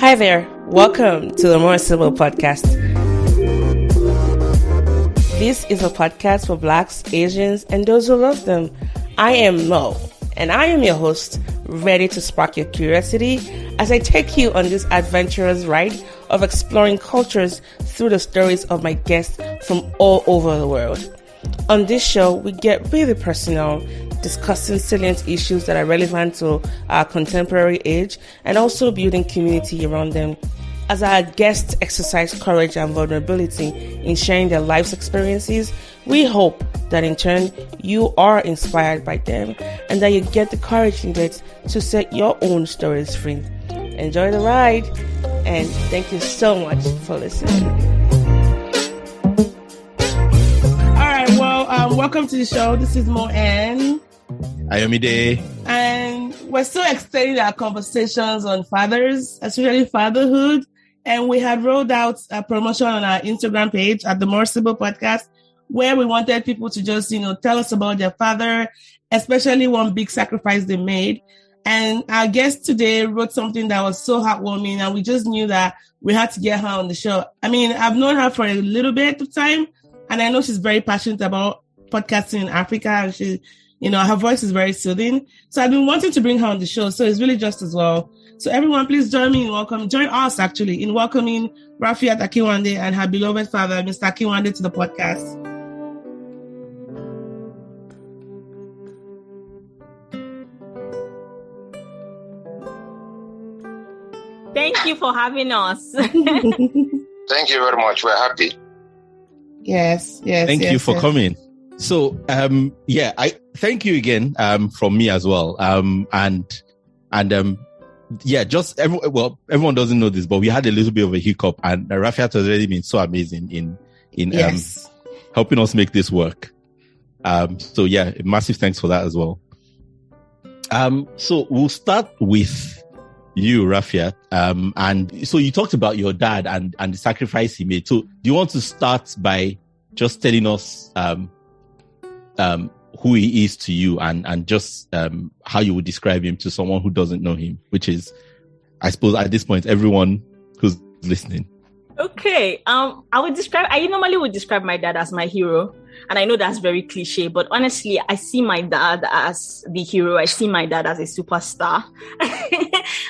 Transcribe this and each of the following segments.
Hi there, welcome to the More Civil Podcast. This is a podcast for Blacks, Asians, and those who love them. I am Mo, and I am your host, ready to spark your curiosity as I take you on this adventurous ride of exploring cultures through the stories of my guests from all over the world. On this show, we get really personal, discussing salient issues that are relevant to our contemporary age and also building community around them. As our guests exercise courage and vulnerability in sharing their life's experiences, we hope that in turn you are inspired by them and that you get the courage needed to set your own stories free. Enjoy the ride, and thank you so much for listening. All right, well, welcome to the show. This is Mo and Ayomide. And we're still extending our conversations on fathers, especially fatherhood. And we had rolled out a promotion on our Instagram page at the More Civil Podcast, where we wanted people to just, tell us about their father, especially one big sacrifice they made. And our guest today wrote something that was so heartwarming, and we just knew that we had to get her on the show. I mean, I've known her for a little bit of time, and I know she's very passionate about podcasting in Africa, and she, her voice is very soothing. So I've been wanting to bring her on the show, so it's really just as well. So everyone, please join us in welcoming Rafiat Akinwande and her beloved father, Mr. Akinwande, to the podcast. Thank you for having us. Thank you very much. We're happy. Yes. Thank you for coming. So, I thank you again, from me as well. Everyone doesn't know this, but we had a little bit of a hiccup, and Rafiat has already been so amazing in helping us make this work. Massive thanks for that as well. So we'll start with you, Rafiat. And so you talked about your dad and the sacrifice he made. So do you want to start by just telling us who he is to you and just how you would describe him to someone who doesn't know him, which is, I suppose, at this point, everyone who's listening. Okay. I normally would describe my dad as my hero. And I know that's very cliche, but honestly, I see my dad as the hero. I see my dad as a superstar.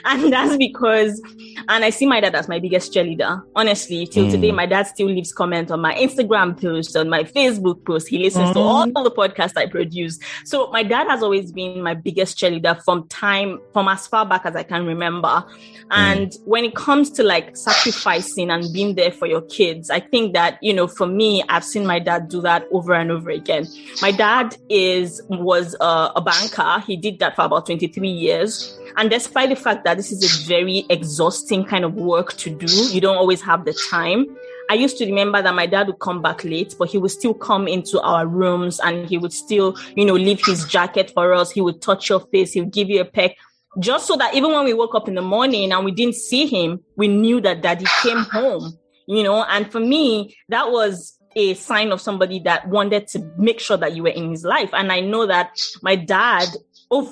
And that's because, and I see my dad as my biggest cheerleader. Honestly, till today, my dad still leaves comments on my Instagram post, on my Facebook post. He listens to all the podcasts I produce. So my dad has always been my biggest cheerleader from as far back as I can remember. And when it comes to like sacrificing and being there for your kids, I think that, for me, I've seen my dad do that over and over again. My dad was a banker. He did that for about 23 years. And despite the fact that this is a very exhausting kind of work to do, you don't always have the time. I used to remember that my dad would come back late, but he would still come into our rooms and he would still, leave his jacket for us. He would touch your face. He would give you a peck. Just so that even when we woke up in the morning and we didn't see him, we knew that daddy came home, and for me, that was a sign of somebody that wanted to make sure that you were in his life. And I know that my dad,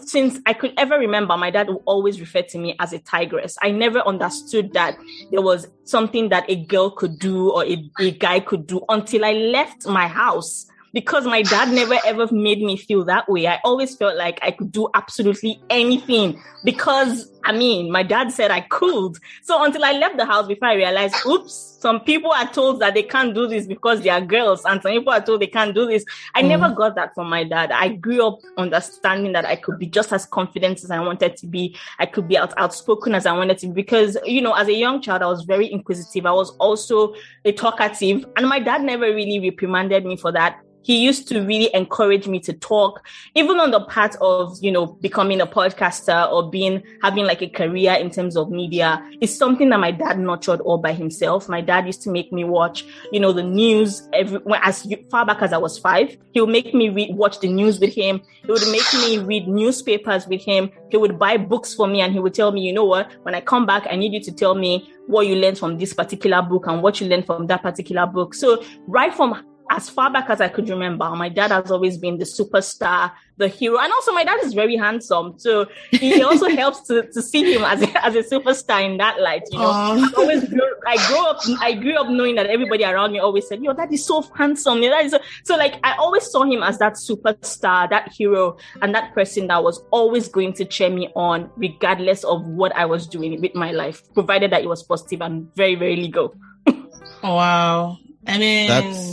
since I could ever remember, my dad would always refer to me as a tigress. I never understood that there was something that a girl could do or a guy could do until I left my house. Because my dad never ever made me feel that way. I always felt like I could do absolutely anything because, my dad said I could. So until I left the house, before I realized, some people are told that they can't do this because they are girls, and some people are told they can't do this. I never got that from my dad. I grew up understanding that I could be just as confident as I wanted to be. I could be outspoken as I wanted to be because, as a young child, I was very inquisitive. I was also a talkative, and my dad never really reprimanded me for that. He used to really encourage me to talk, even on the part of, becoming a podcaster or having like a career in terms of media. It's something that my dad nurtured all by himself. My dad used to make me watch, the news as far back as I was 5. He would make me watch the news with him. He would make me read newspapers with him. He would buy books for me and he would tell me, you know what, when I come back, I need you to tell me what you learned from this particular book and what you learned from that particular book. So right from as far back as I could remember, my dad has always been the superstar, the hero. And also my dad is very handsome. So it also helps to see him as a superstar in that light, you know. I grew up knowing that everybody around me always said, "Your dad is so handsome." Your dad is so like, I always saw him as that superstar, that hero, and that person that was always going to cheer me on regardless of what I was doing with my life, provided that it was positive and very, very legal. Oh, wow. I mean,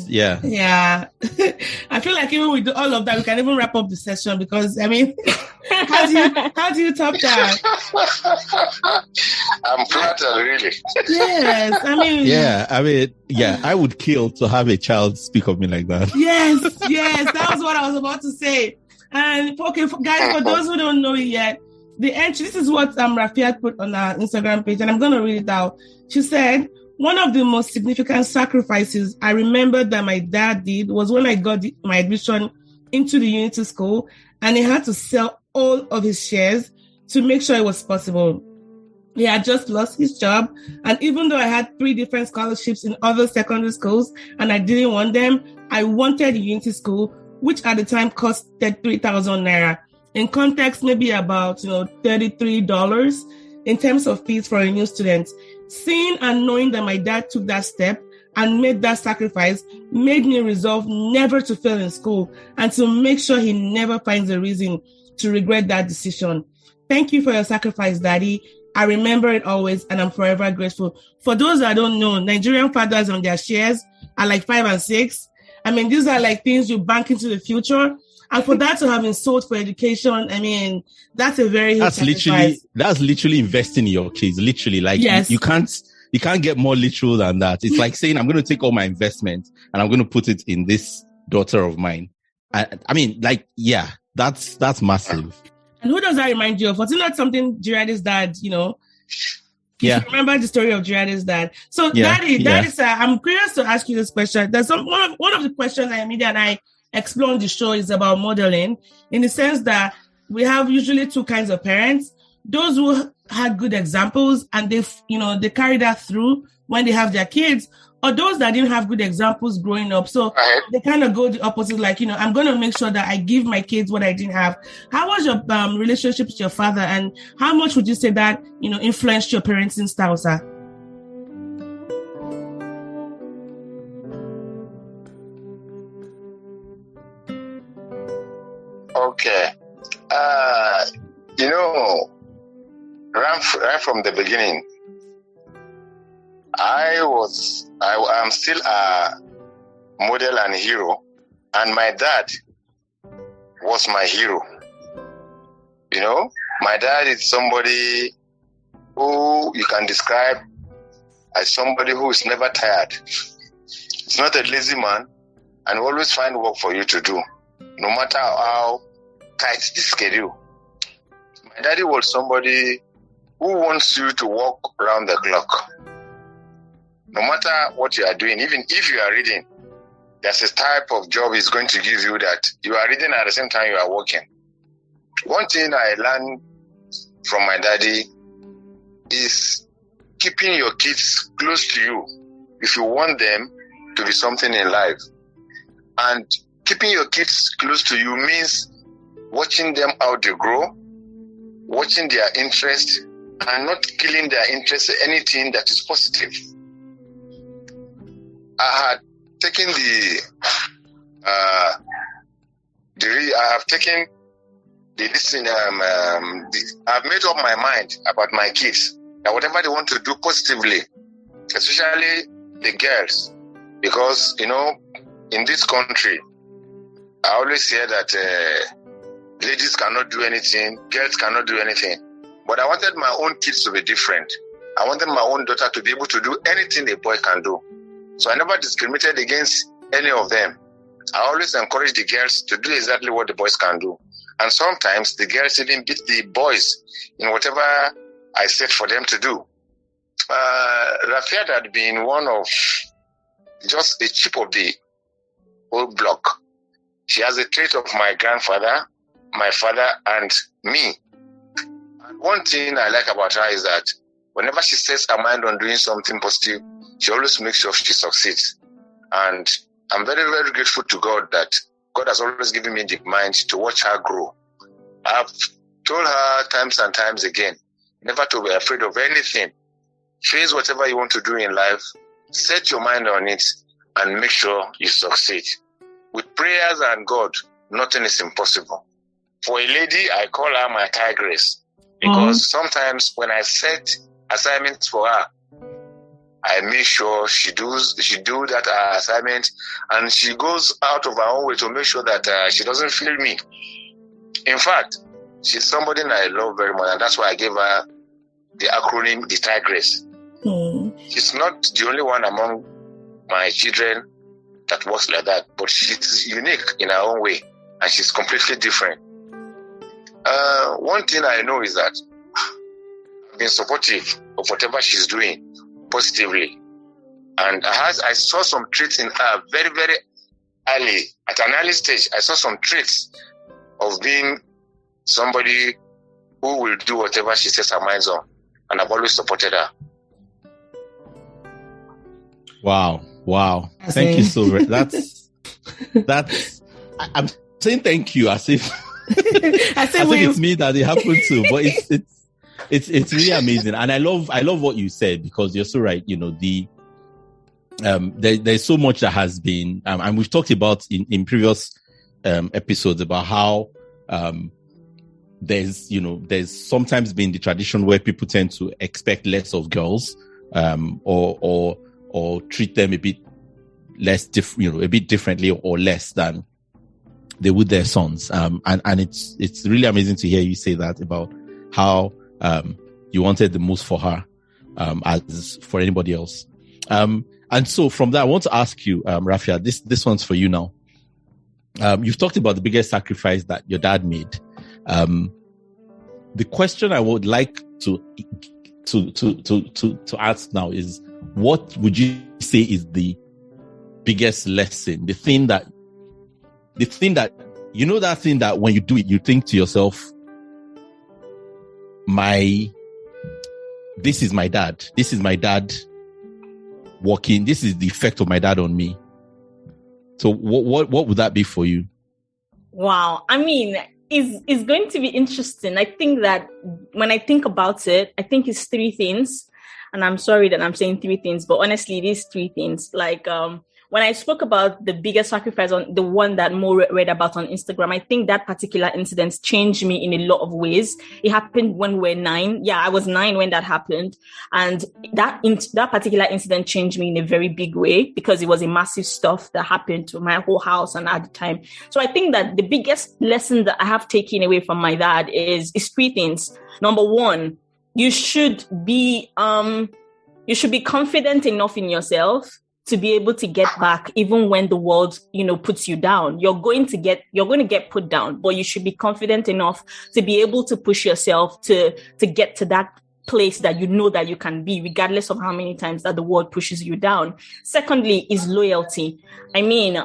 yeah. I feel like even with all of that, we can even wrap up the session because, I mean, how do you top that? I'm flattered, really. Yes, I mean, I would kill to have a child speak of me like that. Yes, that was what I was about to say. And okay, guys, for those who don't know it yet, the entry, this is what Rafiat put on our Instagram page, and I'm going to read it out. She said, "One of the most significant sacrifices I remember that my dad did was when I got my admission into the Unity School, and he had to sell all of his shares to make sure it was possible. He had just lost his job, and even though I had 3 different scholarships in other secondary schools and I didn't want them, I wanted the Unity School, which at the time cost 3,000 naira. In context, maybe about $33 in terms of fees for a new student. Seeing and knowing that my dad took that step and made that sacrifice made me resolve never to fail in school and to make sure he never finds a reason to regret that decision. Thank you for your sacrifice, Daddy. I remember it always, and I'm forever grateful." For those that don't know, Nigerian fathers on their shares are like 5 and 6. I mean, these are like things you bank into the future. And for that to have been sold for education, I mean, that's a very huge sacrifice. That's literally investing in your kids. Literally, like, yes. you can't get more literal than that. It's like saying, I'm going to take all my investment and I'm going to put it in this daughter of mine. I mean, like, yeah, that's massive. And who does that remind you of? Was it not something Girardi's dad, You remember the story of Girardi's dad. So, Daddy, I'm curious to ask you this question. There's one of the questions that Emilia and I explore on the show is about modeling, in the sense that we have usually 2 kinds of parents: those who had good examples and they carry that through when they have their kids, or those that didn't have good examples growing up. So they kind of go the opposite, like, I'm going to make sure that I give my kids what I didn't have. How was your relationship with your father, and how much would you say that, influenced your parenting style, sir? Okay. Right from the beginning, I am still a model and hero, and my dad was my hero. My dad is somebody who you can describe as somebody who is never tired. He's not a lazy man, and always find work for you to do, no matter how tight the schedule. My daddy was somebody who wants you to work around the clock. No matter what you are doing, even if you are reading, there's a type of job he's going to give you that you are reading at the same time you are working. One thing I learned from my daddy is keeping your kids close to you if you want them to be something in life. And keeping your kids close to you means watching them how they grow, watching their interest, and not killing their interest in anything that is positive. I had taken I've made up my mind about my kids, that whatever they want to do positively, especially the girls, because, in this country, I always hear that ladies cannot do anything, girls cannot do anything. But I wanted my own kids to be different. I wanted my own daughter to be able to do anything a boy can do. So I never discriminated against any of them. I always encourage the girls to do exactly what the boys can do. And sometimes the girls even beat the boys in whatever I said for them to do. Rafiat had been one of just a chip of the whole block. She has a trait of my grandfather, my father, and me. And one thing I like about her is that whenever she sets her mind on doing something positive, she always makes sure she succeeds. And I'm very, very grateful to God that God has always given me the mind to watch her grow. I've told her times and times again, never to be afraid of anything. Face whatever you want to do in life, set your mind on it, and make sure you succeed. With prayers and God, nothing is impossible. For a lady, I call her my tigress, because sometimes when I set assignments for her, I make sure she do that assignment, and she goes out of her own way to make sure that she doesn't feel me. In fact, she's somebody that I love very much, and that's why I gave her the acronym, the Tigress. She's not the only one among my children that works like that, but she's unique in her own way, and she's completely different. One thing I know is that I've been supportive of whatever she's doing positively, and I saw some traits in her very, very early, at an early stage. I saw some traits of being somebody who will do whatever she sets her minds on, and I've always supported her. Wow. Thank you so much. That's I'm saying thank you as if I think it's me that it happened to, but it's really amazing. And I love what you said, because you're so right. You know, there's so much that has been, and we've talked about in previous episodes about how there's sometimes been the tradition where people tend to expect less of girls, or treat them a bit less a bit differently or less than they would their sons. And it's really amazing to hear you say that about how you wanted the most for her as for anybody else. And so from that, I want to ask you, Rafiat, this one's for you now. You've talked about the biggest sacrifice that your dad made. The question I would like to ask now is, what would you say is the biggest lesson? The thing that you know, that thing that when you do it, you think to yourself, this is my dad working. This is the effect of my dad on me. So what would that be for you? Wow. I mean, it's going to be interesting. I think that when I think about it, I think it's three things. And I'm sorry that I'm saying three things, but honestly, it is three things. Like, when I spoke about the biggest sacrifice, on the one that Mo read about on Instagram, I think that particular incident changed me in a lot of ways. It happened when we were 9. Yeah, I was 9 when that happened. And that particular incident changed me in a very big way, because it was a massive stuff that happened to my whole house and at the time. So I think that the biggest lesson that I have taken away from my dad is three things. Number one, you should be confident enough in yourself to be able to get back even when the world, puts you down. You're going to get put down, but you should be confident enough to be able to push yourself to get to that place that you know that you can be, regardless of how many times that the world pushes you down. Secondly is loyalty. I mean,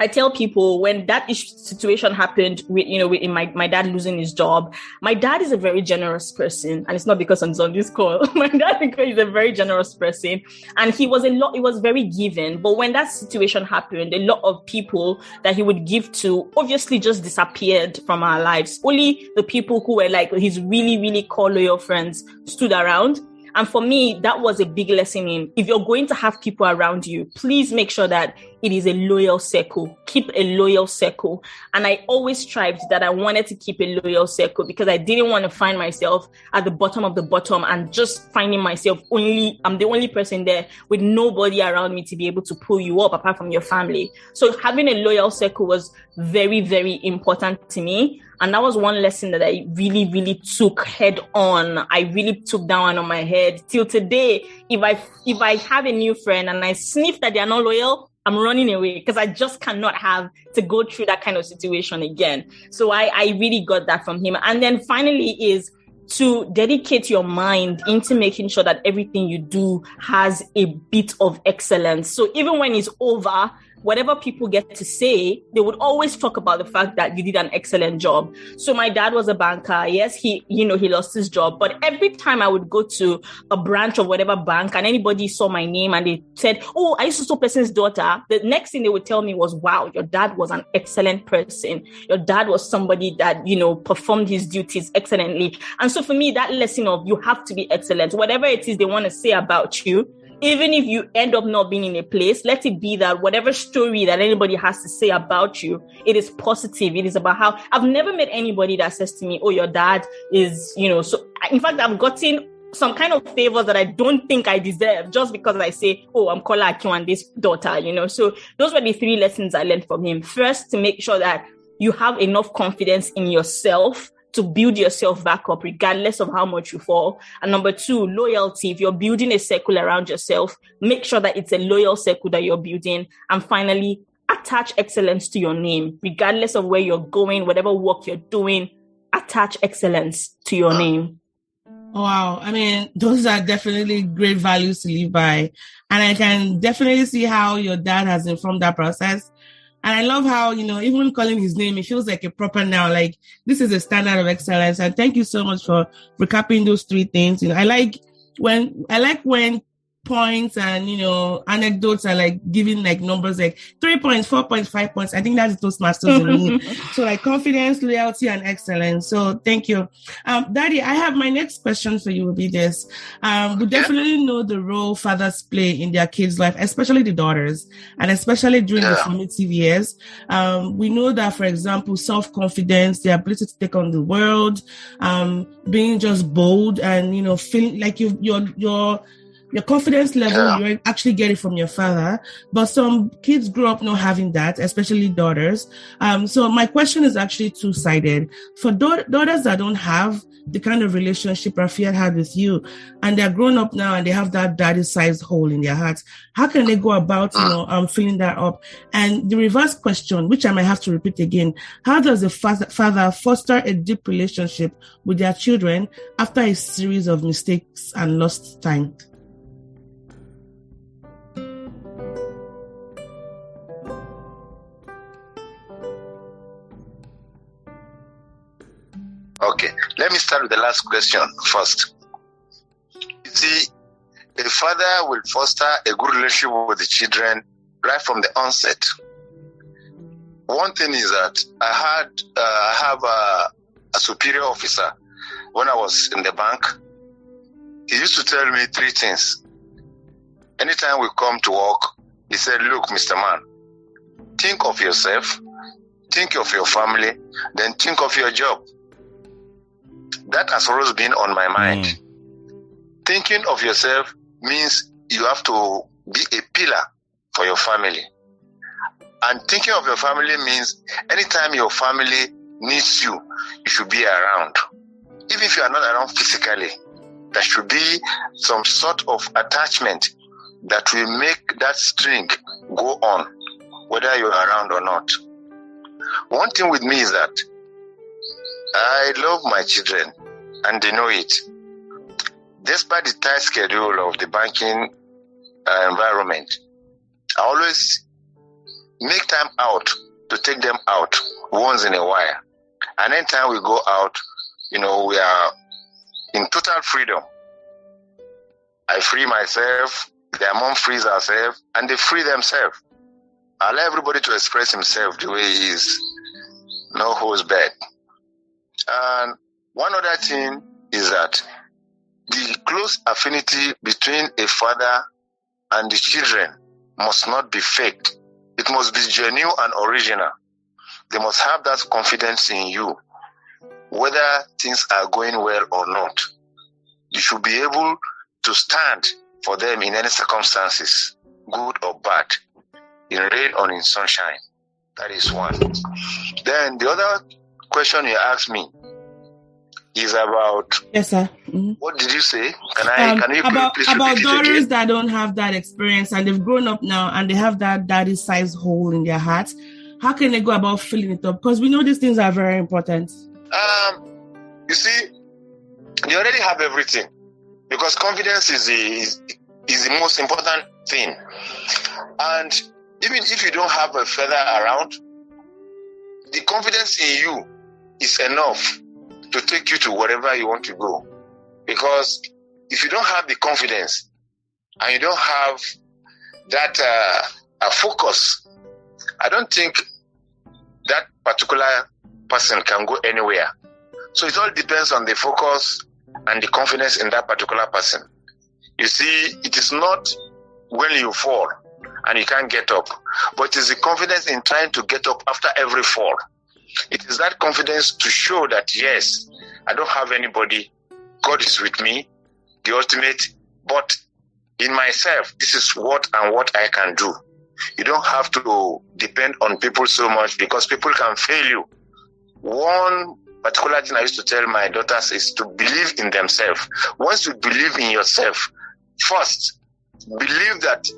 I tell people when that situation happened with my dad losing his job, my dad is a very generous person. And it's not because I'm on this call. My dad is a very generous person, and he was very giving. But when that situation happened, a lot of people that he would give to obviously just disappeared from our lives. Only the people who were like his really, really core loyal friends stood around. And for me, that was a big lesson in, if you're going to have people around you, please make sure that it is a loyal circle. Keep a loyal circle. And I always strived that I wanted to keep a loyal circle, because I didn't want to find myself at the bottom of the bottom and just finding myself I'm the only person there with nobody around me to be able to pull you up apart from your family. So having a loyal circle was very, very important to me. And that was one lesson that I really, really took head on. I really took that one on my head. Till today, if I have a new friend and I sniff that they are not loyal, I'm running away, because I just cannot have to go through that kind of situation again. So I really got that from him. And then finally is to dedicate your mind into making sure that everything you do has a bit of excellence. So even when it's over whatever people get to say, they would always talk about the fact that you did an excellent job. So my dad was a banker. Yes, he lost his job. But every time I would go to a branch of whatever bank and anybody saw my name and they said, oh, I used to so person's daughter, the next thing they would tell me was, wow, your dad was an excellent person. Your dad was somebody that, performed his duties excellently. And so for me, that lesson of you have to be excellent, whatever it is they want to say about you, even if you end up not being in a place, let it be that whatever story that anybody has to say about you, it is positive. It is about how I've never met anybody that says to me, oh, your dad is, so in fact, I've gotten some kind of favors that I don't think I deserve just because I say, oh, I'm Kola Akiwande's daughter, So those were the 3 lessons I learned from him. First, to make sure that you have enough confidence in yourself to build yourself back up regardless of how much you fall. And number 2, loyalty. If you're building a circle around yourself, make sure that it's a loyal circle that you're building. And finally, attach excellence to your name. Regardless of where you're going, whatever work you're doing, attach excellence to your name. Wow. I mean, those are definitely great values to live by. And I can definitely see how your dad has informed that process. And I love how, even calling his name, it feels like a proper noun, like this is a standard of excellence. And thank you so much for recapping those 3 things. I like when points and, anecdotes are like giving like numbers like 3 points, 4 points, 5 points. I think that's Toastmasters in me. So like confidence, loyalty, and excellence. So thank you. Daddy, I have my next question for you will be this. We definitely know the role fathers play in their kids' life, especially the daughters, and especially during the formative years. We know that, for example, self-confidence, the ability to take on the world, being just bold and, feeling like your confidence level, you actually get it from your father. But some kids grow up not having that, especially daughters. So my question is actually 2-sided. For daughters that don't have the kind of relationship Rafiat had with you, and they're grown up now and they have that daddy-sized hole in their hearts, how can they go about, filling that up? And the reverse question, which I might have to repeat again, how does a father foster a deep relationship with their children after a series of mistakes and lost time? Okay, let me start with the last question first. You see, a father will foster a good relationship with the children right from the onset. One thing is that I have a superior officer when I was in the bank. He used to tell me 3 things. Anytime we come to work, he said, look, Mr. Man, think of yourself, think of your family, then think of your job. That has always been on my mind. Thinking of yourself means you have to be a pillar for your family. And thinking of your family means anytime your family needs you, you should be around. Even if you are not around physically, there should be some sort of attachment that will make that string go on, whether you're around or not. One thing with me is that I love my children, and they know it. Despite the tight schedule of the banking environment, I always make time out to take them out once in a while. And anytime we go out, we are in total freedom. I free myself, their mom frees herself, and they free themselves. I allow everybody to express himself the way he is. No holds barred. And one other thing is that the close affinity between a father and the children must not be faked. It must be genuine and original. They must have that confidence in you, whether things are going well or not. You should be able to stand for them in any circumstances, good or bad, in rain or in sunshine. That is one. Then the other question you asked me is about... Yes, sir. Mm-hmm. What did you say? Can you please about repeat daughters it again? that don't have that experience and they've grown up now and they have that daddy-sized hole in their heart? How can they go about filling it up? Because we know these things are very important. You see, they already have everything, because confidence is the most important thing. And even if you don't have a feather around, the confidence in you is enough to take you to wherever you want to go. Because if you don't have the confidence and you don't have that focus, I don't think that particular person can go anywhere. So it all depends on the focus and the confidence in that particular person. You see, it is not when you fall and you can't get up, but it is the confidence in trying to get up after every fall. It is that confidence to show that, yes, I don't have anybody. God is with me, the ultimate, but in myself, this is what I can do. You don't have to depend on people so much because people can fail you. One particular thing I used to tell my daughters is to believe in themselves. Once you believe in yourself, first, believe that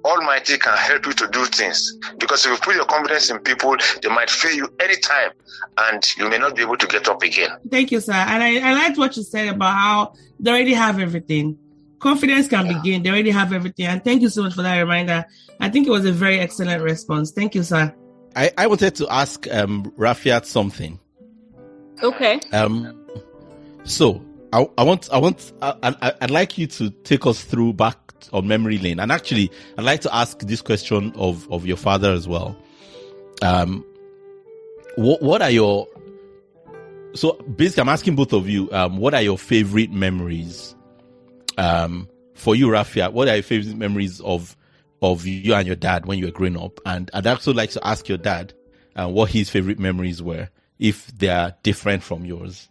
Almighty can help you to do things. Because if you put your confidence in people, they might fail you anytime and you may not be able to get up again. Thank you, sir. And I liked what you said about how they already have everything. Confidence can begin. They already have everything. And thank you so much for that reminder. I think it was a very excellent response. Thank you, sir. I wanted to ask Rafiat something. Okay. So I'd like you to take us through back on memory lane. And actually, I'd like to ask this question of your father as well. What are your... So basically, I'm asking both of you, what are your favorite memories? For you, Rafiat, what are your favorite memories of you and your dad when you were growing up? And I'd also like to ask your dad what his favorite memories were, if they are different from yours.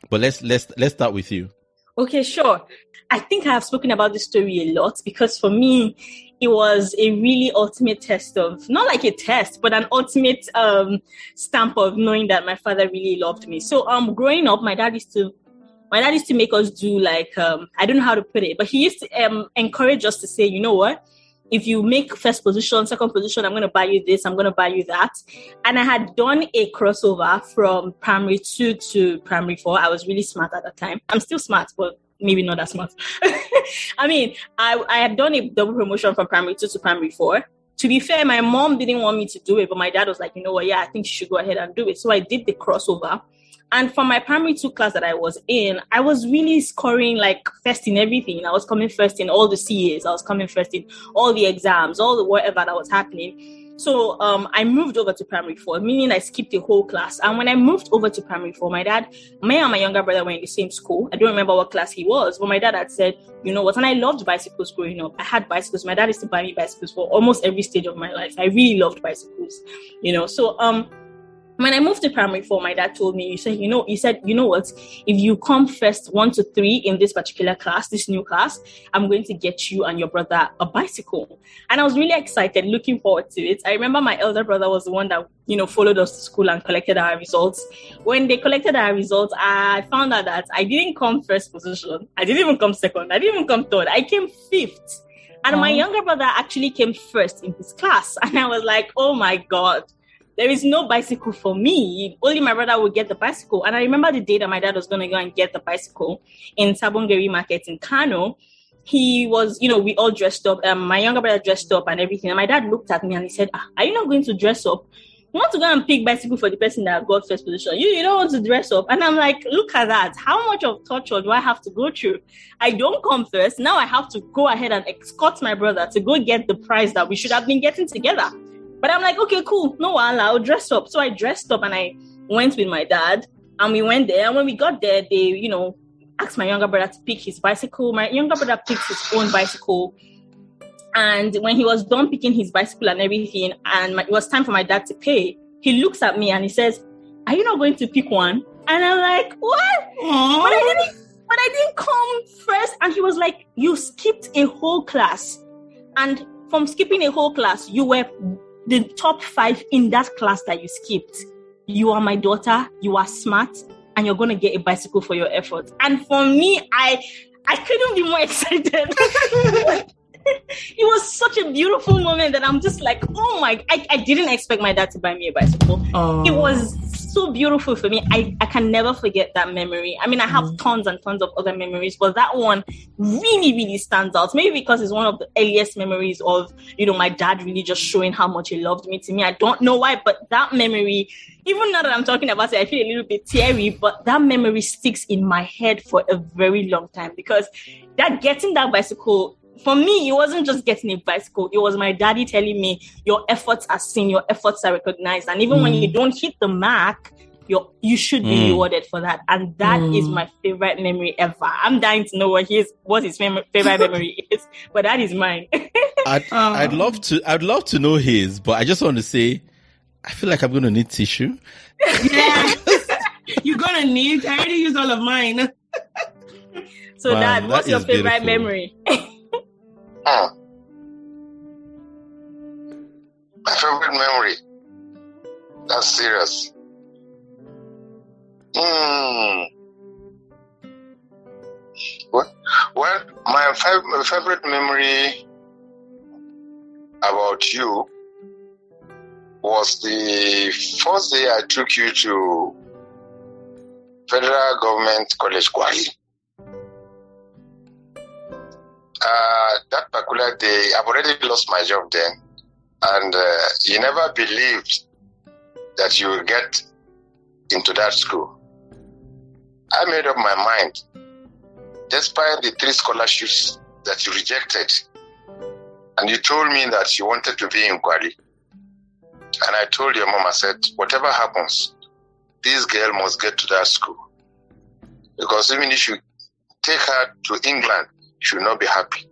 But let's start with you. Okay, sure. I think I have spoken about this story a lot because for me, it was a really ultimate test of, not like a test, but an ultimate stamp of knowing that my father really loved me. So growing up, my dad used to make us do like, I don't know how to put it, but he used to encourage us to say, you know what? If you make first position, second position, I'm going to buy you this, I'm going to buy you that. And I had done a crossover from primary 2 to primary 4. I was really smart at that time. I'm still smart, but maybe not that smart. I mean, I had done a double promotion from primary 2 to primary 4. To be fair, my mom didn't want me to do it, but my dad was like, you know what? Yeah, I think you should go ahead and do it. So I did the crossover. And from my primary 2 class that I was in, I was really scoring like first in everything. I was coming first in all the CAs. I was coming first in all the exams, all the whatever that was happening. So I moved over to primary 4, meaning I skipped the whole class. And when I moved over to primary 4, me and my younger brother were in the same school. I don't remember what class he was, but my dad had said, you know what? And I loved bicycles growing up. I had bicycles. My dad used to buy me bicycles for almost every stage of my life. I really loved bicycles, you know. So when I moved to primary 4, my dad told me, he said, you know what? If you come first 1 to 3 in this particular class, this new class, I'm going to get you and your brother a bicycle. And I was really excited, looking forward to it. I remember my elder brother was the one that, you know, followed us to school and collected our results. When they collected our results, I found out that I didn't come first position. I didn't even come second. I didn't even come third. I came 5th. And my younger brother actually came first in his class. And I was like, oh my God. There is no bicycle for me. Only my brother would get the bicycle. And I remember the day that my dad was going to go and get the bicycle in Sabongeri Market in Kano. He was, you know, we all dressed up. My younger brother dressed up and everything. And my dad looked at me and he said, are you not going to dress up? You want to go and pick bicycle for the person that got first position. You don't want to dress up. And I'm like, look at that. How much of torture do I have to go through? I don't come first. Now I have to go ahead and escort my brother to go get the prize that we should have been getting together. But I'm like, okay, cool. No, I'll dress up. So I dressed up and I went with my dad and we went there. And when we got there, they, you know, asked my younger brother to pick his bicycle. My younger brother picked his own bicycle. And when he was done picking his bicycle and everything, and it was time for my dad to pay, he looks at me and he says, are you not going to pick one? And I'm like, what? But I didn't come first. And he was like, you skipped a whole class. And from skipping a whole class, you were the top 5 in that class that you skipped. You are my daughter, you are smart, and you're going to get a bicycle for your effort. And for me, I couldn't be more excited. It was such a beautiful moment that I'm just like, oh my, I didn't expect my dad to buy me a bicycle. It was so beautiful for me. I can never forget that memory. I mean, I have tons and tons of other memories, but that one really, really stands out. Maybe because it's one of the earliest memories of, my dad really just showing how much he loved me. To me, I don't know why, but that memory, even now that I'm talking about it, I feel a little bit teary, but that memory sticks in my head for a very long time, because getting that bicycle, for me, it wasn't just getting a bicycle. It was my daddy telling me, your efforts are seen, your efforts are recognized. And even when you don't hit the mark, you should be rewarded for that. And that is my favorite memory ever. I'm dying to know what his favorite memory is, but that is mine. I'd love to know his, but I just want to say, I feel like I'm going to need tissue. Yeah, you're going to need. I already used all of mine. So Dad, what's your favorite memory? My favorite memory. That's serious. Well, my favorite memory about you was the first day I took you to Federal Government College, Kwali. That particular day, I've already lost my job then, and you never believed that you will get into that school. I made up my mind, despite the 3 scholarships that you rejected, and you told me that you wanted to be in Kwali. And I told your mom, I said, whatever happens, this girl must get to that school. Because even if you take her to England, she will not be happy.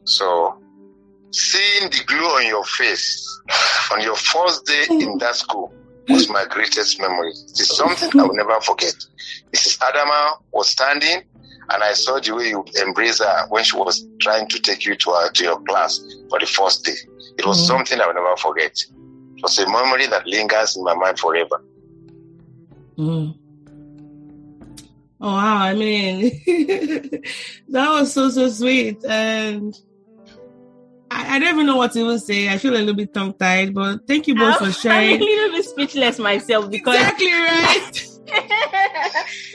So, seeing the glow on your face on your first day in that school was my greatest memory. It's something I will never forget. Mrs. Adama was standing, and I saw the way you embraced her when she was trying to take you to your class for the first day. It was something I will never forget. It was a memory that lingers in my mind forever. Oh, wow. I mean, that was so sweet. And I don't even know what to even say. I feel a little bit tongue-tied, but thank you both for sharing. I'm a little bit speechless myself because... Exactly right.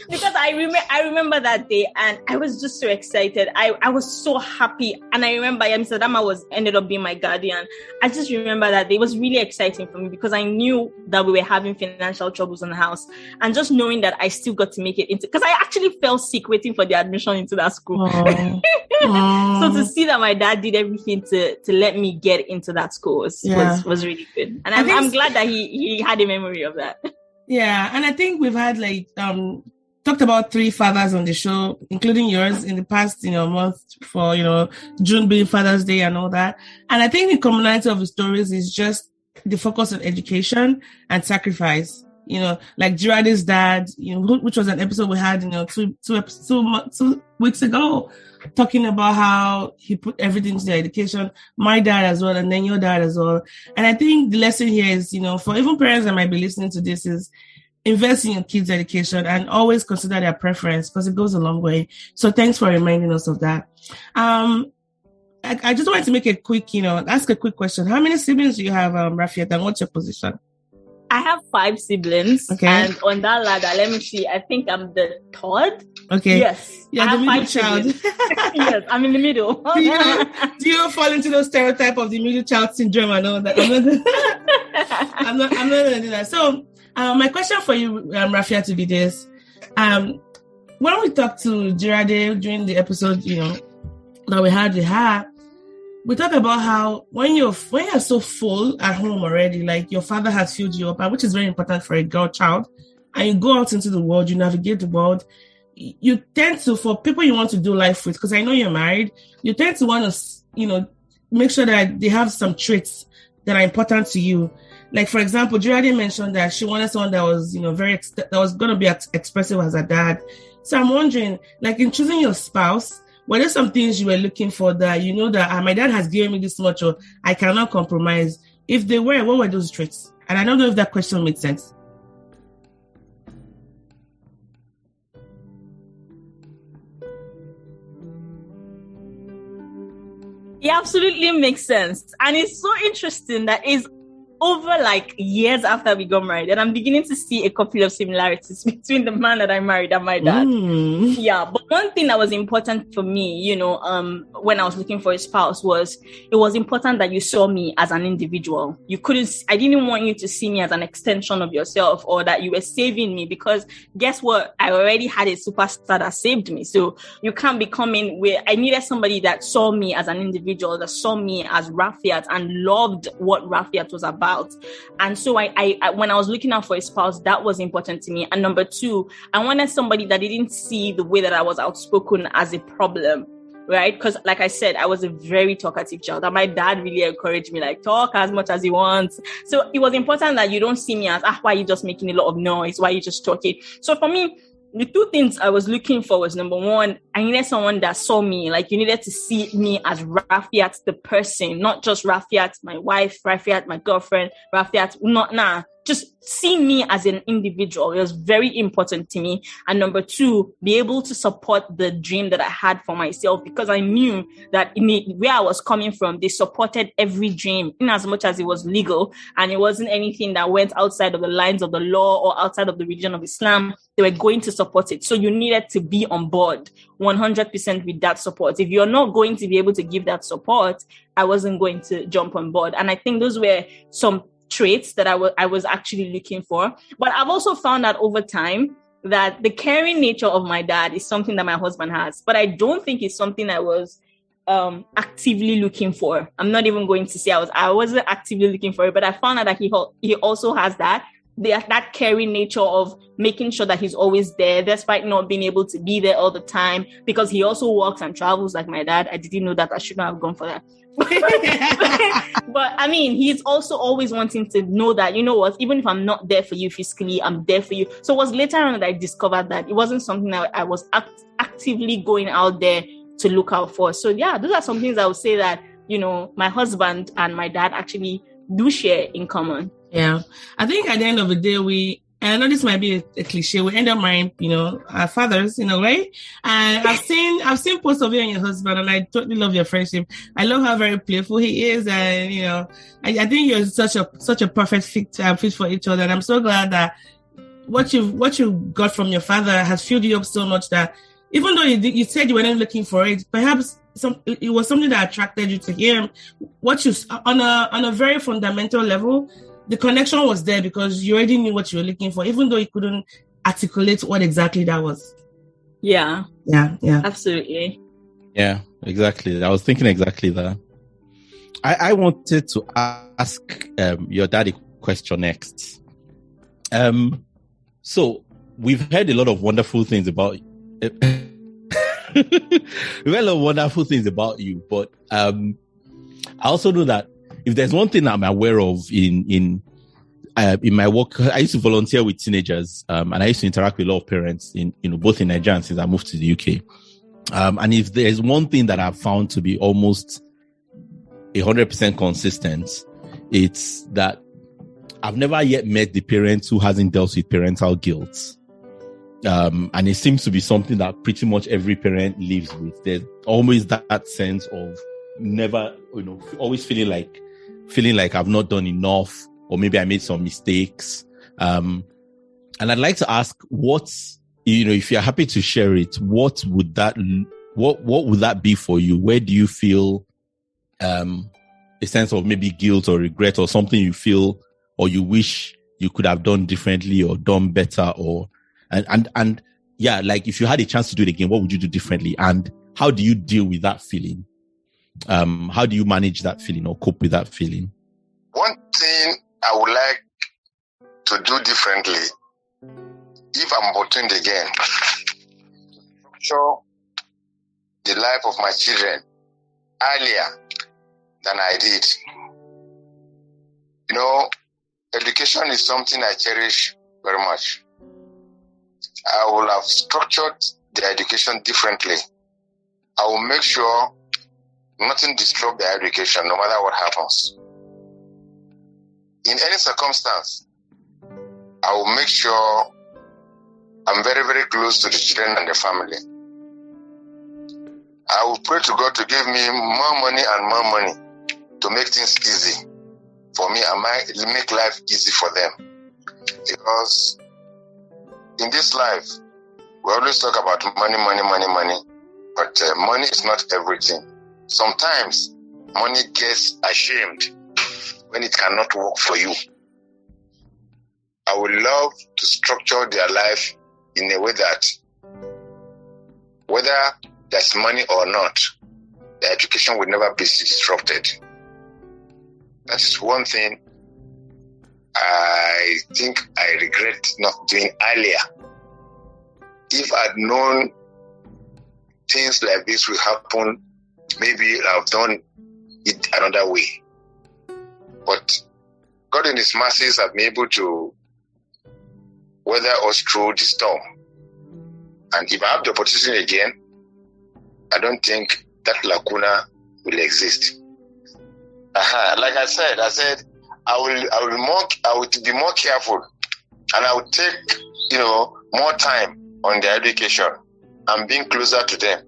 Because I remember that day and I was just so excited. I was so happy. And I remember Mr. Dama ended up being my guardian. I just remember that day. It was really exciting for me because I knew that we were having financial troubles in the house. And just knowing that I still got to make it into... Because I actually fell sick waiting for the admission into that school. So to see that my dad did everything to let me get into that school was really good. And I'm glad that he had a memory of that. Yeah, and I think we've had talked about 3 fathers on the show, including yours in the past, month for, June being Father's Day and all that. And I think the commonality of the stories is just the focus on education and sacrifice. Like Girade's dad, which was an episode we had, 2 weeks ago, talking about how he put everything into education, my dad as well, and then your dad as well. And I think the lesson here is, for even parents that might be listening to this, is invest in your kids' education and always consider their preference because it goes a long way. So thanks for reminding us of that. I just wanted to make a quick, ask a quick question. How many siblings do you have, Rafiat, and what's your position? I have 5 siblings. Okay. And on that ladder, let me see, I think I'm the 3rd. Okay. Yes. You're the middle child. Yes, I'm in the middle. Do you fall into those stereotype of the middle child syndrome and all that? I'm not going to do that. So, my question for you, Rafiat, to be this. When we talked to Girade during the episode, that we had with her, we talk about how when you're so full at home already, like your father has filled you up, which is very important for a girl child, and you go out into the world, you navigate the world, you tend to, for people you want to do life with, because I know you're married, you tend to want to, make sure that they have some traits that are important to you. Like, for example, Girade mentioned that she wanted someone that was, that was going to be as expressive as her dad. So I'm wondering, like, in choosing your spouse, were there some things you were looking for that that my dad has given me this much, or I cannot compromise? If they were, what were those traits? And I don't know if that question made sense. It absolutely makes sense. And it's so interesting that it's over like years after we got married, and I'm beginning to see a couple of similarities between the man that I married and my dad. Yeah, but one thing that was important for me, you know, when I was looking for a spouse was it was important that you saw me as an individual. I didn't want you to see me as an extension of yourself or that you were saving me, because guess what? I already had a superstar that saved me. So you can't be coming where I needed somebody that saw me as an individual, that saw me as Rafiat and loved what Rafiat was about. And so I when I was looking out for a spouse, that was important to me. And number two, I wanted somebody that didn't see the way that I was outspoken as a problem. Right? Because like I said, I was a very talkative child and my dad really encouraged me, like, talk as much as you want. So it was important that you don't see me as, why are you just making a lot of noise? Why are you just talking? So for me, the two things I was looking for was, number one, I needed someone that saw me, like you needed to see me as Rafiat, the person, not just Rafiat, my wife, Rafiat, my girlfriend, Rafiat, just see me as an individual. It was very important to me. And number two, be able to support the dream that I had for myself, because I knew that where I was coming from, they supported every dream in as much as it was legal and it wasn't anything that went outside of the lines of the law or outside of the religion of Islam. They were going to support it. So you needed to be on board 100% with that support. If you're not going to be able to give that support, I wasn't going to jump on board. And I think those were some traits that I was actually looking for. But I've also found out over time that the caring nature of my dad is something that my husband has, but I don't think it's something I was actively looking for. I'm not even going to say I wasn't actively looking for it, but I found out that he also has that caring nature of making sure that he's always there despite not being able to be there all the time, because he also works and travels like my dad. I didn't know that. I shouldn't have gone for that. But I mean, he's also always wanting to know that, you know what, even if I'm not there for you physically, I'm there for you. So it was later on that I discovered that it wasn't something that I was actively going out there to look out for. So yeah, those are some things I would say that, you know, my husband and my dad actually do share in common. Yeah. I think at the end of the day, I know this might be a cliche, we end up marrying, you know, our fathers in a way. And I've seen posts of you and your husband, and I totally love your friendship. I love how very playful he is, and you know, I think you're such a perfect fit for each other. And I'm so glad that what you got from your father has filled you up so much that even though you said you weren't looking for it, perhaps it was something that attracted you to him. What you on a very fundamental level, the connection was there because you already knew what you were looking for, even though you couldn't articulate what exactly that was. Yeah. Yeah. Absolutely. Yeah, exactly. I was thinking exactly that. I wanted to ask your dad a question next. So we've heard a lot of wonderful things about you, but I also know that if there's one thing I'm aware of in my work, I used to volunteer with teenagers, and I used to interact with a lot of parents both in Nigeria and since I moved to the UK. And if there's one thing that I've found to be almost 100% consistent, it's that I've never yet met the parent who hasn't dealt with parental guilt. And it seems to be something that pretty much every parent lives with. There's always that sense of never, always feeling like I've not done enough, or maybe I made some mistakes. And I'd like to ask, if you're happy to share it, what would that be for you? Where do you feel a sense of maybe guilt or regret, or something you feel or you wish you could have done differently or done better, and like if you had a chance to do it again, what would you do differently? And how do you deal with that feeling? How do you manage that feeling or cope with that feeling? One thing I would like to do differently, if I'm opportunity again, structure the life of my children earlier than I did. Education is something I cherish very much. I will have structured the education differently. I will make sure nothing disrupts the education, no matter what happens. In any circumstance, I will make sure I'm very, very close to the children and the family. I will pray to God to give me more money and more money to make things easy. for me, it make life easy for them. Because in this life, we always talk about money. But money is not everything. Sometimes money gets ashamed when it cannot work for you. I would love to structure their life in a way that whether there's money or not, the education will never be disrupted. That is one thing I think I regret not doing earlier. If I'd known things like this will happen, maybe I've done it another way. But God in His mercies have been able to weather us through the storm. And if I have the opportunity again, I don't think that lacuna will exist. Like I said, I will be more careful, and I will take, more time on their education and being closer to them.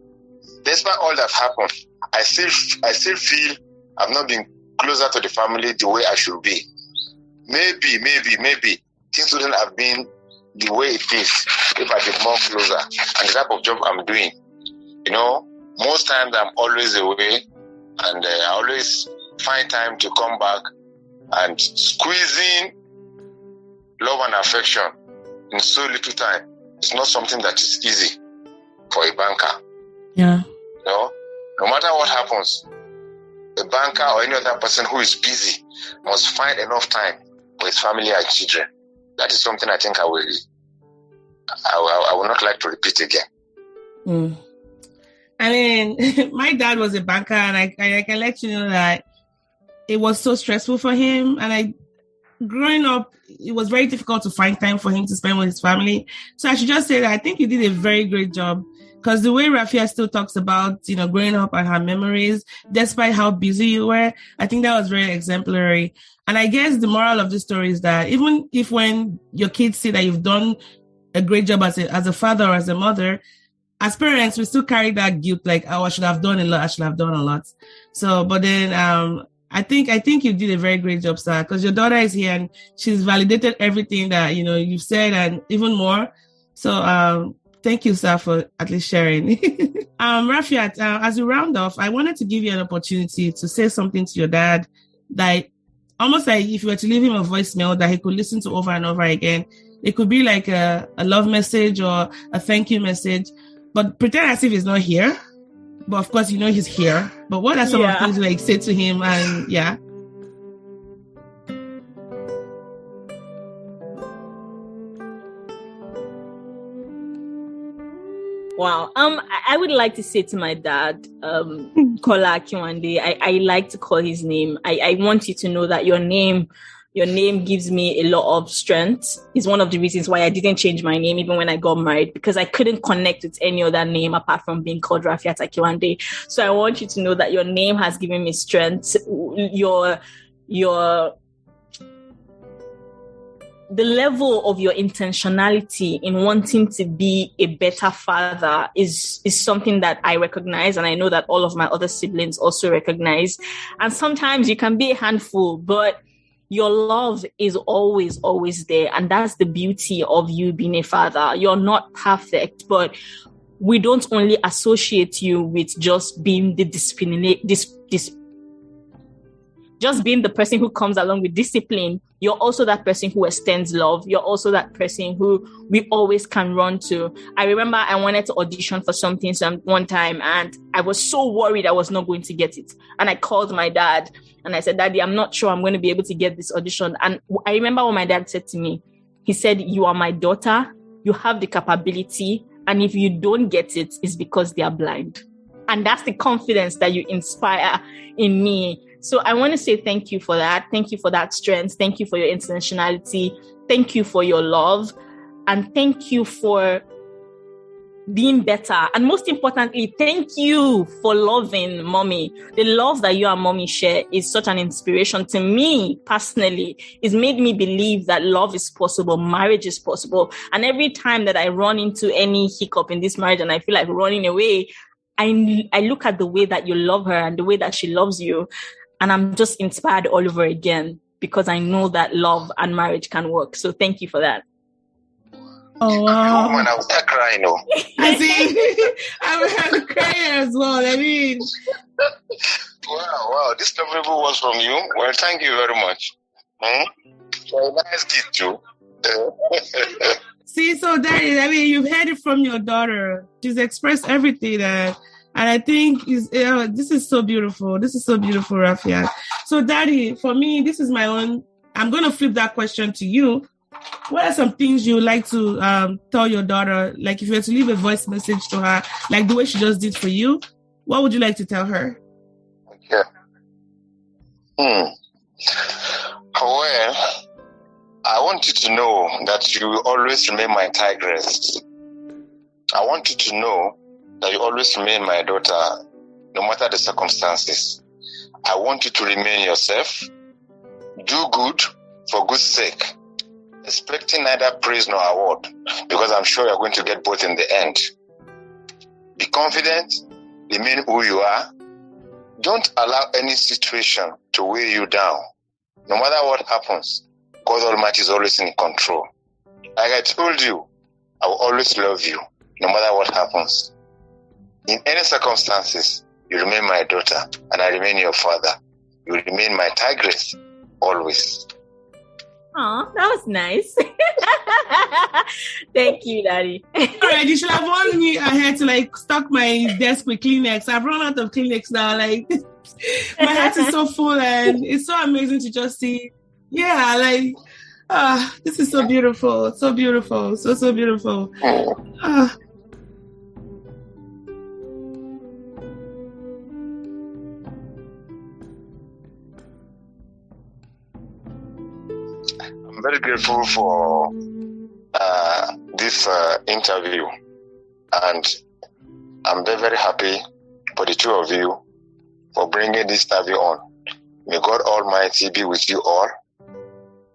Despite all that happened, I still feel I've not been closer to the family the way I should be. Maybe things wouldn't have been the way it is if I'd been more closer. And the type of job I'm doing, most times I'm always away, and I always find time to come back, and squeezing love and affection in so little time is not something that is easy for a banker. Yeah. No matter what happens, a banker or any other person who is busy must find enough time for his family and children. That is something I think I will not like to repeat again. Mm. I mean, my dad was a banker, and I can let you know that it was so stressful for him. And growing up, it was very difficult to find time for him to spend with his family. So I should just say that I think you did a very great job, because the way Rafiat still talks about, growing up and her memories, despite how busy you were, I think that was very exemplary. And I guess the moral of the story is that even if when your kids see that you've done a great job as a father or as a mother, as parents, we still carry that guilt, like, oh, I should have done a lot. So, but then, I think you did a very great job, sir, because your daughter is here and she's validated everything that, you've said and even more. So, thank you, sir, for at least sharing. Rafiat, as we round off, I wanted to give you an opportunity to say something to your dad that almost like if you were to leave him a voicemail that he could listen to over and over again. It could be like a love message or a thank you message, but pretend as if he's not here. But of course, he's here. But what are some of the things you say to him? And yeah. Wow. I would like to say to my dad, Kola Akiwande, I like to call his name. I want you to know that your name gives me a lot of strength. It's one of the reasons why I didn't change my name even when I got married, because I couldn't connect with any other name apart from being called Rafiat Akiwande. So I want you to know that your name has given me strength. The level of your intentionality in wanting to be a better father is something that I recognize, and I know that all of my other siblings also recognize. And sometimes you can be a handful, but your love is always, always there. And that's the beauty of you being a father. You're not perfect, but we don't only associate you with just being the just being the person who comes along with discipline. You're also that person who extends love. You're also that person who we always can run to. I remember I wanted to audition for something one time, and I was so worried I was not going to get it. And I called my dad and I said, Daddy, I'm not sure I'm going to be able to get this audition. And I remember what my dad said to me. He said, you are my daughter. You have the capability. And if you don't get it, it's because they are blind. And that's the confidence that you inspire in me. So I want to say thank you for that. Thank you for that strength. Thank you for your intentionality. Thank you for your love. And thank you for being better. And most importantly, thank you for loving mommy. The love that you and mommy share is such an inspiration to me personally. It's made me believe that love is possible, marriage is possible. And every time that I run into any hiccup in this marriage and I feel like running away, I look at the way that you love her and the way that she loves you. And I'm just inspired all over again. because I know that love and marriage can work. So thank you for that. Oh, wow. Woman, I was there crying, oh. I see. I was having crying as well. I mean, Wow, this favorable was from you. Well, thank you very much. You're a nice kid too. see, so Daddy, I mean, you've heard it from your daughter. She's expressed everything, and I think this is so beautiful. This is so beautiful, Rafiat. So, Daddy, for me, this is my own. I'm going to flip that question to you. What are some things you would like to tell your daughter? Like, if you were to leave a voice message to her, like the way she just did for you, what would you like to tell her? Yeah. Well, I want you to know that you will always remain my tigress. I want you to know that you always remain my daughter, no matter the circumstances. I want you to remain yourself. Do good for good's sake, expecting neither praise nor award, because I'm sure you're going to get both in the end. Be confident, remain who you are. Don't allow any situation to weigh you down. No matter what happens, God Almighty is always in control. Like I told you, I will always love you, no matter what happens. In any circumstances, you remain my daughter, and I remain your father. You remain my tigress, always. Oh, that was nice. Thank you, Daddy. All right, you should have warned me ahead to stock my desk with Kleenex. I've run out of Kleenex now. My heart is so full, and it's so amazing to just see. Yeah, this is so beautiful, so beautiful, so beautiful. I'm very grateful for this interview, and I'm very, very happy for the two of you for bringing this interview on. May God Almighty be with you all.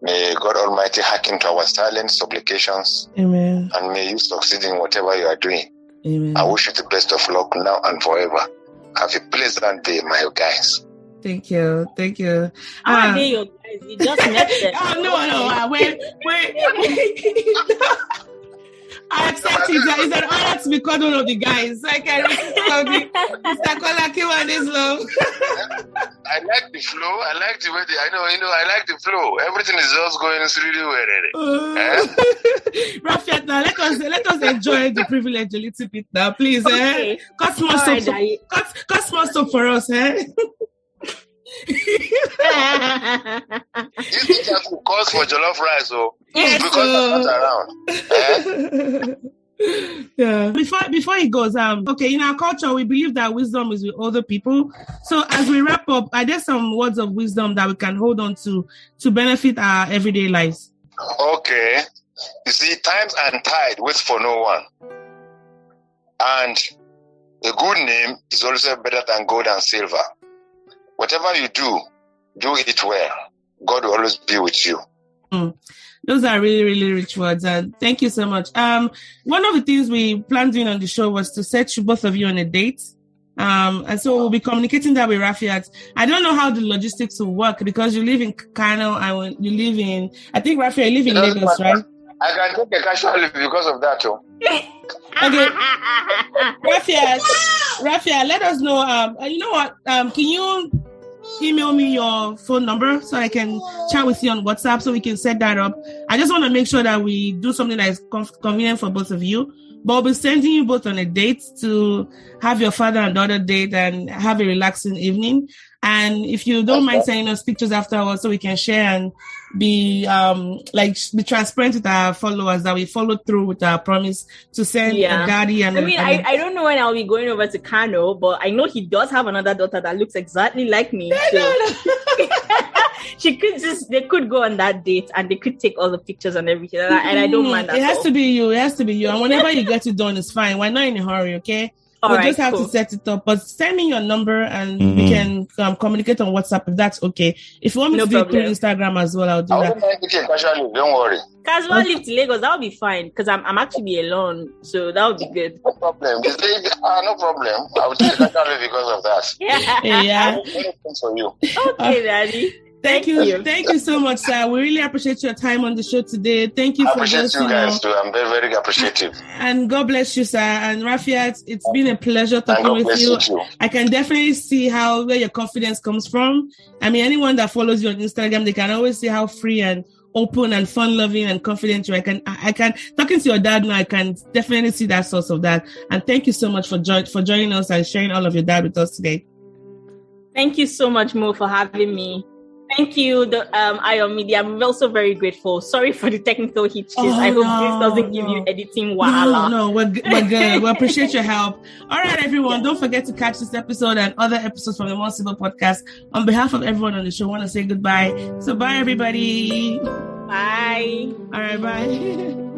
May God Almighty hearken to our silent supplications. Amen. And may you succeed in whatever you are doing. Amen. I wish you the best of luck now and forever. Have a pleasant day, my guys. Thank you. How are they, your guys? You just met them. Oh, no. Wait. I accept it. It's an honor to be called one of the guys. I can Mr. Kolaki and his love. I like the flow. I like the way I like the flow. Everything is just going really well. Rafiat, now let us enjoy the privilege a little bit now, please. Okay. Cut small soap for us, This is calls for jollof rice, so because they're not around. Yeah. Before it goes, okay, in our culture, we believe that wisdom is with older people. So as we wrap up, are there some words of wisdom that we can hold on to benefit our everyday lives? Okay. You see, times and tide waits for no one. And a good name is also better than gold and silver. Whatever you do it well. God will always be with you. Those are really, really rich words. And thank you so much. One of the things we planned doing on the show was to set you both of you on a date. And so we'll be communicating that with Rafiat. I don't know how the logistics will work because you live in Kano and you live in, I think Rafiat, you live in Lagos, right? I can take a casual leave because of that too. Okay. Rafiat, let us know. You know what? Can you email me your phone number so I can chat with you on WhatsApp so we can set that up? I just want to make sure that we do something that is convenient for both of you. But I'll be sending you both on a date to have your father and daughter date and have a relaxing evening. And if you don't mind sending us pictures afterwards so we can share and be transparent with our followers that we followed through with our promise to send a daddy and I don't know when I'll be going over to Kano, but I know he does have another daughter that looks exactly like me. They could go on that date and they could take all the pictures and everything. And I don't mind that. It has to be you. And whenever you get it done, it's fine. We're not in a hurry, okay? We'll just have to set it up. But send me your number and we can communicate on WhatsApp if that's okay. If you want me to do it through Instagram as well, I'll do that. Don't worry. Casual leave to Lagos, that'll be fine because I'm actually alone, so that would be good. No problem. No problem. I will take casual leave because of that. Yeah. For you. Okay, Daddy. Thank you so much, sir. We really appreciate your time on the show today. Thank you for this. You guys too. I'm very, very appreciative. And God bless you, sir. And Rafiat, it's been a pleasure talking with you. I can definitely see where your confidence comes from. I mean, anyone that follows you on Instagram, they can always see how free and open and fun-loving and confident you are. I can talking to your dad now, I can definitely see that source of that. And thank you so much for joining us and sharing all of your dad with us today. Thank you so much, Mo, for having me. Thank you, Ion Media. I'm also very grateful. Sorry for the technical hitches. I hope this doesn't give you editing wahala. No, we're good. We appreciate your help. All right, everyone. Don't forget to catch this episode and other episodes from the More Simple podcast. On behalf of everyone on the show, I want to say goodbye. So bye, everybody. Bye. All right, bye.